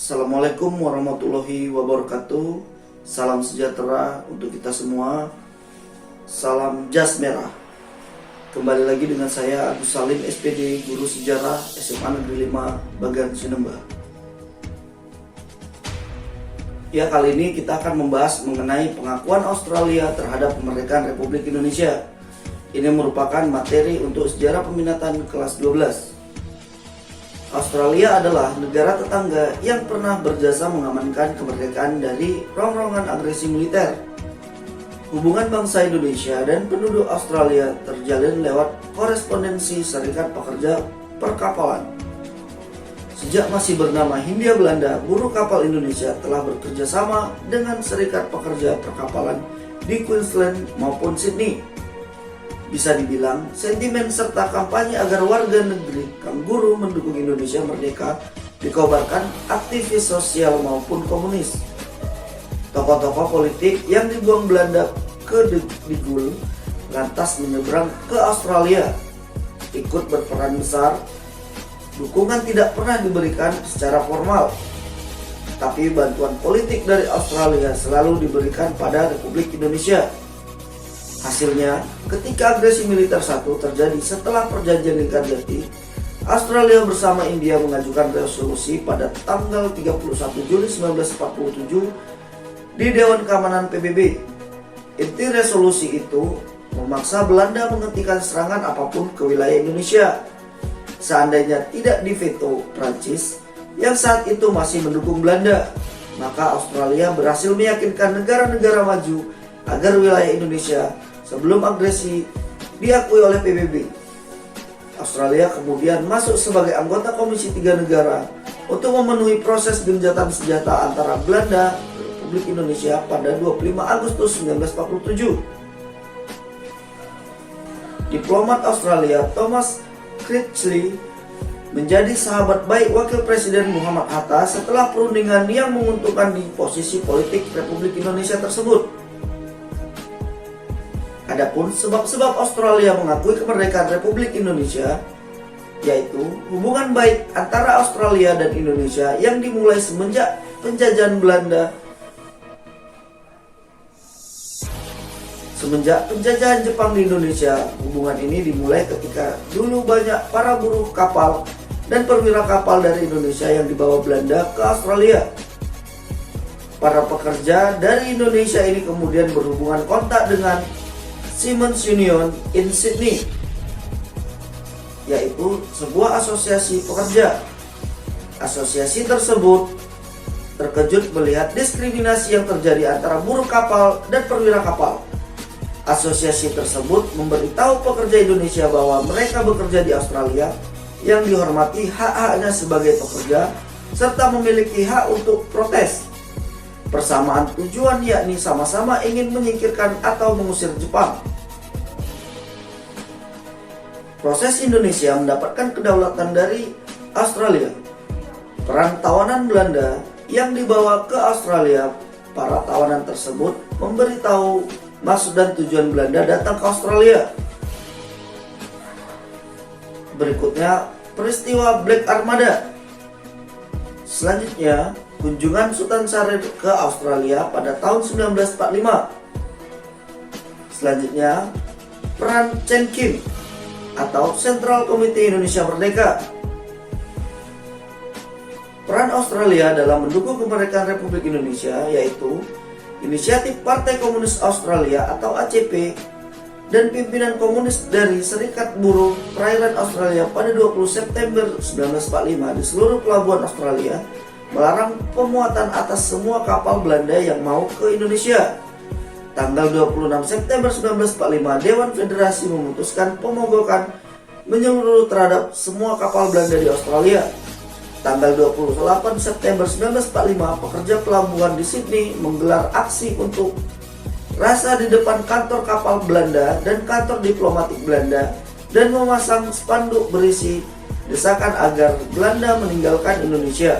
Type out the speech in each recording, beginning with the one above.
Assalamualaikum warahmatullahi wabarakatuh. Salam sejahtera untuk kita semua. Salam jas merah. Kembali lagi dengan saya Agus Salim, SPD, Guru Sejarah SMA Negeri 5 Bagan Sinemba. Ya, kali ini kita akan membahas mengenai pengakuan Australia terhadap kemerdekaan Republik Indonesia. Ini merupakan materi untuk sejarah peminatan kelas 12. Australia adalah negara tetangga yang pernah berjasa mengamankan kemerdekaan dari rongrongan agresi militer. Hubungan bangsa Indonesia dan penduduk Australia terjalin lewat korespondensi Serikat Pekerja Perkapalan. Sejak masih bernama Hindia Belanda, buruh kapal Indonesia telah bekerja sama dengan Serikat Pekerja Perkapalan di Queensland maupun Sydney. Bisa dibilang, sentimen serta kampanye agar warga negeri Kangguru mendukung Indonesia merdeka dikobarkan aktivis sosial maupun komunis. Tokoh-tokoh politik yang dibuang Belanda ke Digul lantas menyeberang ke Australia, ikut berperan besar. Dukungan tidak pernah diberikan secara formal, tapi bantuan politik dari Australia selalu diberikan pada Republik Indonesia. Hasilnya, ketika agresi militer satu terjadi setelah perjanjian Lingkar-Jati, Australia bersama India mengajukan resolusi pada tanggal 31 Juli 1947 di Dewan Keamanan PBB. Inti resolusi itu memaksa Belanda menghentikan serangan apapun ke wilayah Indonesia. Seandainya tidak diveto Prancis yang saat itu masih mendukung Belanda, maka Australia berhasil meyakinkan negara-negara maju agar wilayah Indonesia sebelum agresi diakui oleh PBB. Australia kemudian masuk sebagai anggota Komisi 3 negara untuk memenuhi proses gencatan senjata antara Belanda dan Republik Indonesia pada 25 Agustus 1947. Diplomat Australia Thomas Critchley menjadi sahabat baik Wakil Presiden Muhammad Hatta setelah perundingan yang menguntungkan di posisi politik Republik Indonesia tersebut. Adapun sebab-sebab Australia mengakui kemerdekaan Republik Indonesia, yaitu hubungan baik antara Australia dan Indonesia yang dimulai semenjak penjajahan Belanda. Semenjak penjajahan Jepang di Indonesia, hubungan ini dimulai ketika dulu banyak para buruh kapal dan perwira kapal dari Indonesia yang dibawa Belanda ke Australia. Para pekerja dari Indonesia ini kemudian berhubungan kontak dengan Seamen's Union in Sydney, yaitu sebuah asosiasi pekerja. Asosiasi tersebut terkejut melihat diskriminasi yang terjadi antara buruh kapal dan perwira kapal. Asosiasi tersebut memberitahu pekerja Indonesia bahwa mereka bekerja di Australia yang dihormati hak-haknya sebagai pekerja serta memiliki hak untuk protes. Persamaan tujuan yakni sama-sama ingin menyingkirkan atau mengusir Jepang. Proses Indonesia mendapatkan kedaulatan dari Australia. Peran tawanan Belanda yang dibawa ke Australia, para tawanan tersebut memberitahu maksud dan tujuan Belanda datang ke Australia. Berikutnya, peristiwa Black Armada. Selanjutnya, kunjungan Sultan Syarif ke Australia pada tahun 1945. Selanjutnya, peran Chen Kim atau Sentral Komite Indonesia Merdeka. Peran Australia dalam mendukung kemerdekaan Republik Indonesia yaitu inisiatif Partai Komunis Australia atau ACP dan pimpinan komunis dari Serikat Buruh Perairan Australia pada 20 September 1945 di seluruh pelabuhan Australia melarang pemuatan atas semua kapal Belanda yang mau ke Indonesia. Tanggal 26 September 1945, Dewan Federasi memutuskan pemogokan menyeluruh terhadap semua kapal Belanda di Australia. Tanggal 28 September 1945, pekerja pelabuhan di Sydney menggelar aksi untuk rasa di depan kantor kapal Belanda dan kantor diplomatik Belanda dan memasang spanduk berisi desakan agar Belanda meninggalkan Indonesia.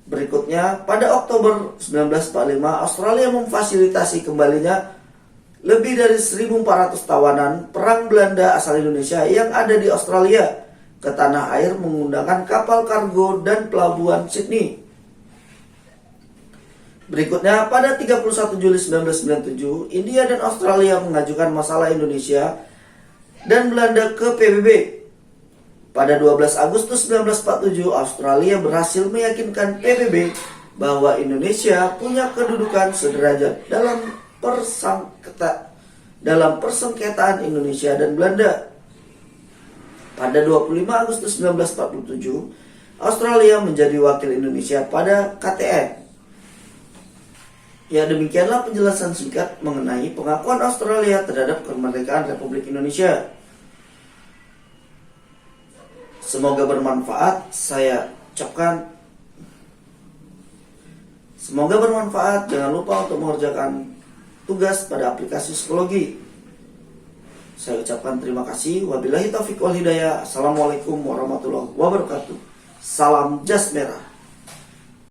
Berikutnya, pada Oktober 1945, Australia memfasilitasi kembalinya lebih dari 1.400 tawanan perang Belanda asal Indonesia yang ada di Australia ke tanah air menggunakan kapal kargo dan pelabuhan Sydney. Berikutnya, pada 31 Juli 1997, India dan Australia mengajukan masalah Indonesia dan Belanda ke PBB. Pada 12 Agustus 1947, Australia berhasil meyakinkan PBB bahwa Indonesia punya kedudukan sederajat dalam persengketaan Indonesia dan Belanda. Pada 25 Agustus 1947, Australia menjadi wakil Indonesia pada KTN. Ya, demikianlah penjelasan singkat mengenai pengakuan Australia terhadap kemerdekaan Republik Indonesia. Semoga bermanfaat. Semoga bermanfaat. Jangan lupa untuk mengerjakan tugas pada aplikasi psikologi. Saya ucapkan terima kasih. Wabillahi taufiq wal hidayah. Assalamualaikum warahmatullahi wabarakatuh. Salam jas merah.